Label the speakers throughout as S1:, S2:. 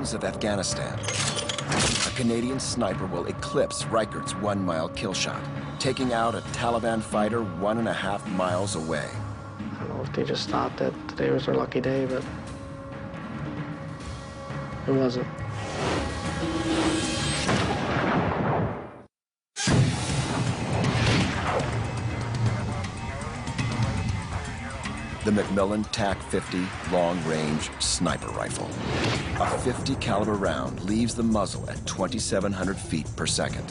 S1: mountains of Afghanistan, a Canadian sniper will eclipse Reichert's 1-mile kill shot, taking out a Taliban fighter 1.5 miles away.
S2: I don't know if they just thought that today was their lucky day, but it wasn't.
S1: The McMillan TAC-50 long-range sniper rifle. A 50 caliber round leaves the muzzle at 2,700 feet per second.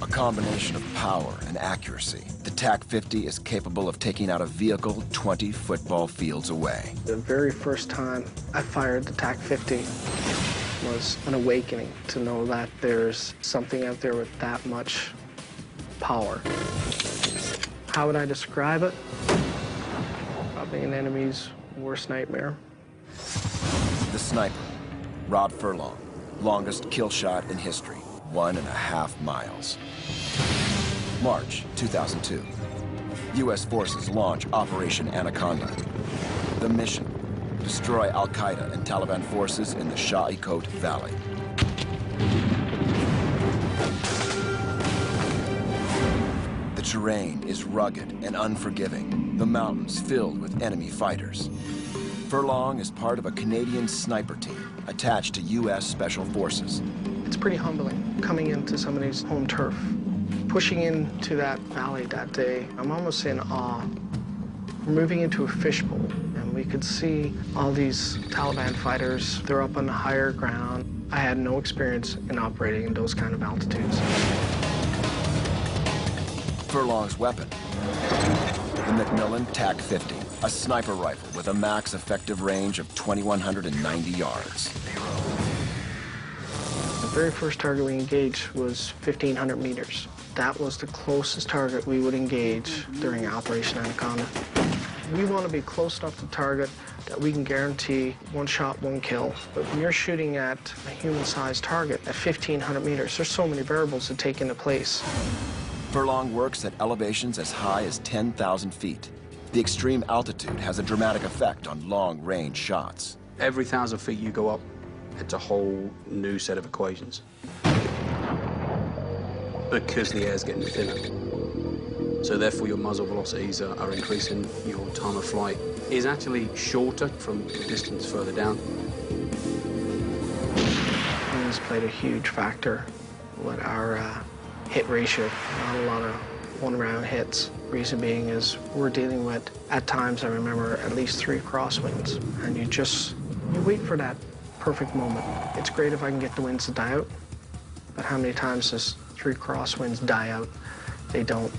S1: A combination of power and accuracy, the TAC-50 is capable of taking out a vehicle 20 football fields away.
S2: The very first time I fired the TAC-50 was an awakening to know that there's something out there with that much power. How would I describe it? Probably an enemy's worst nightmare.
S1: The sniper, Rob Furlong, longest kill shot in history, 1.5 miles. March 2002. U.S. forces launch Operation Anaconda. The mission, destroy Al-Qaeda and Taliban forces in the Shah-e-Kot Valley. The terrain is rugged and unforgiving, the mountains filled with enemy fighters. Furlong is part of a Canadian sniper team attached to U.S. Special Forces.
S2: It's pretty humbling coming into somebody's home turf. Pushing into that valley that day, I'm almost in awe. We're moving into a fishbowl, and we could see all these Taliban fighters. They're up on the higher ground. I had no experience in operating in those kind of altitudes.
S1: Furlong's weapon, the McMillan TAC-50, a sniper rifle with a max effective range of 2,190 yards.
S2: The very first target we engaged was 1,500 meters. That was the closest target we would engage during Operation Anaconda. We want to be close enough to target that we can guarantee one shot, one kill. But when you're shooting at a human-sized target at 1,500 meters, there's so many variables to take into place.
S1: Furlong works at elevations as high as 10,000 feet. The extreme altitude has a dramatic effect on long-range shots.
S3: Every 1,000 feet you go up, it's a whole new set of equations. Because the air's getting thinner. So therefore your muzzle velocities are increasing, your time of flight is actually shorter from the distance further down.
S2: Winds played a huge factor with our hit ratio, not a lot of one-round hits. Reason being is we're dealing with, at times I remember, at least 3 crosswinds, and you wait for that perfect moment. It's great if I can get the winds to die out, but how many times does 3 crosswinds die out? They don't.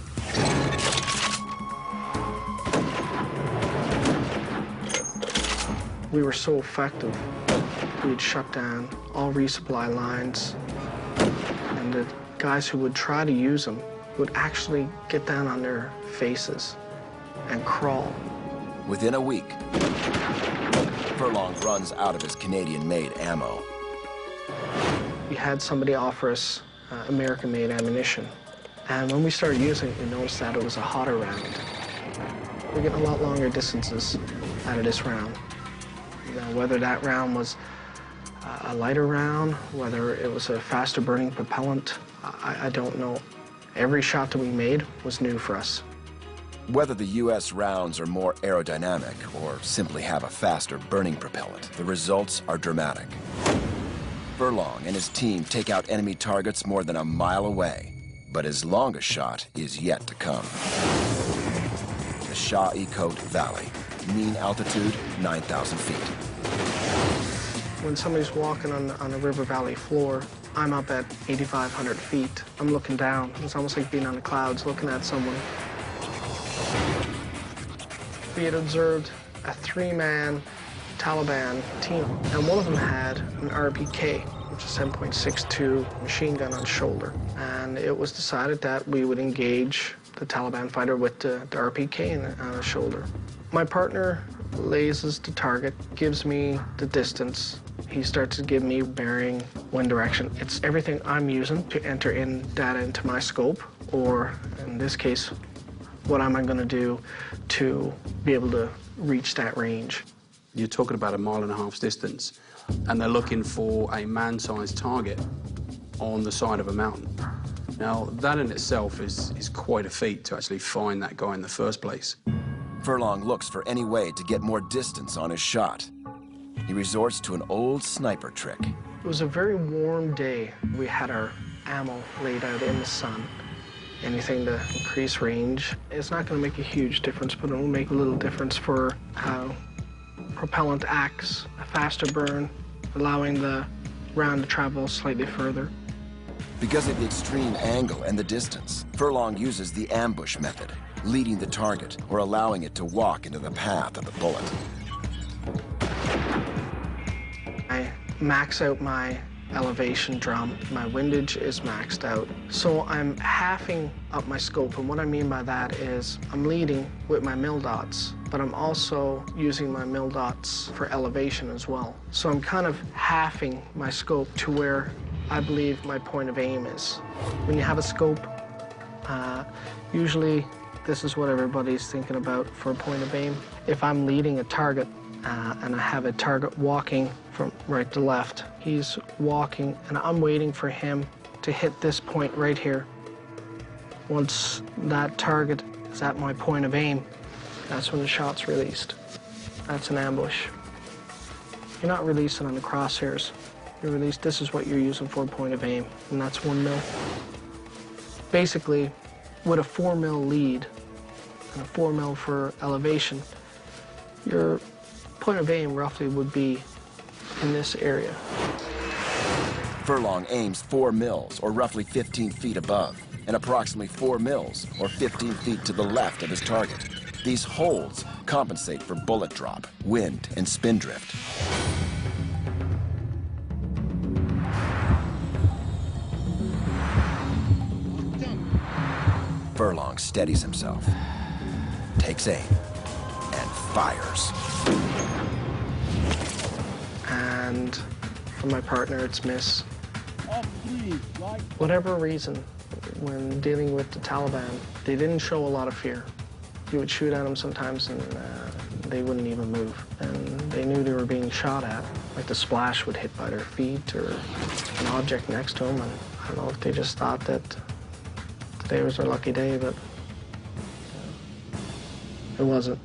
S2: We were so effective. We'd shut down all resupply lines, and the guys who would try to use them would actually get down on their faces and crawl.
S1: Within a week, Furlong runs out of his Canadian-made ammo.
S2: We had somebody offer us American-made ammunition, and when we started using it, we noticed that it was a hotter round. We're getting a lot longer distances out of this round. You know, whether that round was a lighter round, whether it was a faster burning propellant, I don't know. Every shot that we made was new for us.
S1: Whether the U.S. rounds are more aerodynamic or simply have a faster burning propellant, the results are dramatic. Furlong and his team take out enemy targets more than a mile away, but his longest shot is yet to come. The Shah-e-Kot Valley, mean altitude 9,000 feet.
S2: When somebody's walking on a river valley floor, I'm up at 8,500 feet. I'm looking down. It's almost like being on the clouds, looking at someone. We had observed a 3-man Taliban team, and one of them had an RPK, which is 7.62 machine gun on shoulder. And it was decided that we would engage the Taliban fighter with the RPK on the shoulder. My partner lays the target, gives me the distance. He starts to give me bearing, wind direction. It's everything I'm using to enter in data into my scope, or in this case, what am I going to do to be able to reach that range.
S3: You're talking about a 1.5 miles distance. and they're looking for a man-sized target on the side of a mountain. Now, that in itself is quite a feat to actually find that guy in the first place.
S1: Furlong looks for any way to get more distance on his shot. He resorts to an old sniper trick.
S2: It was a very warm day. We had our ammo laid out in the sun. Anything to increase range. It's not going to make a huge difference, but it will make a little difference for how propellant acts. A faster burn, allowing the round to travel slightly further.
S1: Because of the extreme angle and the distance, Furlong uses the ambush method, leading the target or allowing it to walk into the path of the bullet.
S2: I max out my elevation drum. My windage is maxed out. So I'm halving up my scope, and what I mean by that is I'm leading with my mil dots, but I'm also using my mil dots for elevation as well. So I'm kind of halving my scope to where I believe my point of aim is. When you have a scope, usually this is what everybody's thinking about for a point of aim. If I'm leading a target and I have a target walking from right to left, he's walking and I'm waiting for him to hit this point right here. Once that target is at my point of aim, that's when the shot's released. That's an ambush. You're not releasing on the crosshairs. You're released, this is what you're using for a point of aim, and that's 1 mil. Basically, with a 4 mil lead and a 4 mil for elevation, your point of aim roughly would be in this area.
S1: Furlong aims 4 mils, or roughly 15 feet above, and approximately 4 mils, or 15 feet to the left of his target. These holds compensate for bullet drop, wind, and spin drift. Furlong steadies himself, takes aim, and fires.
S2: And for my partner, it's miss. Whatever reason, when dealing with the Taliban, they didn't show a lot of fear. You would shoot at them sometimes and they wouldn't even move. And they knew they were being shot at. Like the splash would hit by their feet or an object next to them. And I don't know if they just thought that today was their lucky day, but it wasn't.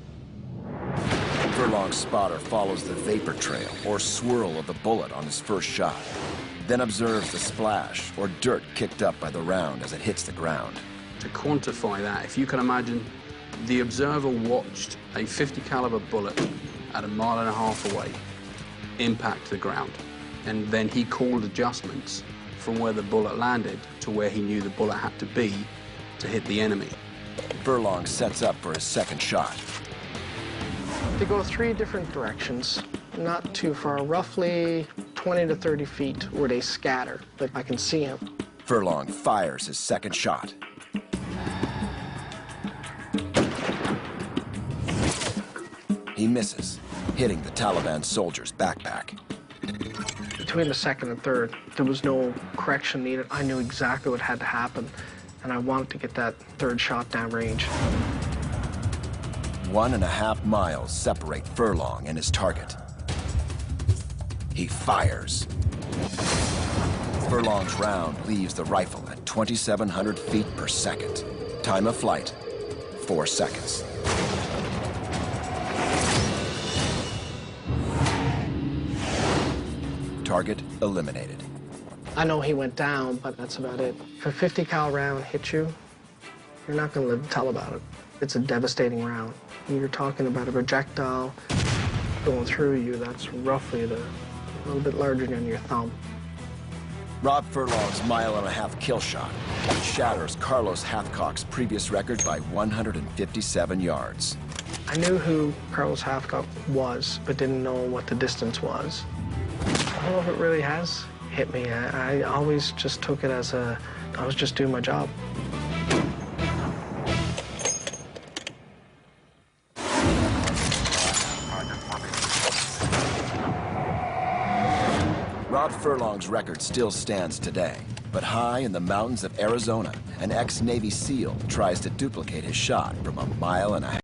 S1: Furlong's spotter follows the vapor trail or swirl of the bullet on his first shot, then observes the splash or dirt kicked up by the round as it hits the ground.
S3: To quantify that, if you can imagine, the observer watched a 50 caliber bullet at 1.5 miles away impact the ground, and then he called adjustments from where the bullet landed to where he knew the bullet had to be to hit the enemy.
S1: Furlong sets up for his second shot.
S2: They go 3 different directions, not too far, roughly 20 to 30 feet where they scatter, but I can see him.
S1: Furlong fires his second shot. He misses, hitting the Taliban soldier's backpack.
S2: Between the second and third, there was no correction needed. I knew exactly what had to happen, and I wanted to get that third shot downrange.
S1: 1.5 miles separate Furlong and his target. He fires. Furlong's round leaves the rifle at 2,700 feet per second. Time of flight, 4 seconds. Target eliminated.
S2: I know he went down, but that's about it. If a 50 cal round hits you, you're not going to live to tell about it. It's a devastating round. When you're talking about a projectile going through you, that's roughly a little bit larger than your thumb.
S1: Rob Furlong's 1.5 mile kill shot shatters Carlos Hathcock's previous record by 157 yards.
S2: I knew who Carlos Hathcock was, but didn't know what the distance was. I don't know if it really has hit me. I always just took it as I was just doing my job.
S1: Rob Furlong's record still stands today, but high in the mountains of Arizona, an ex-Navy SEAL tries to duplicate his shot from 1.5 miles.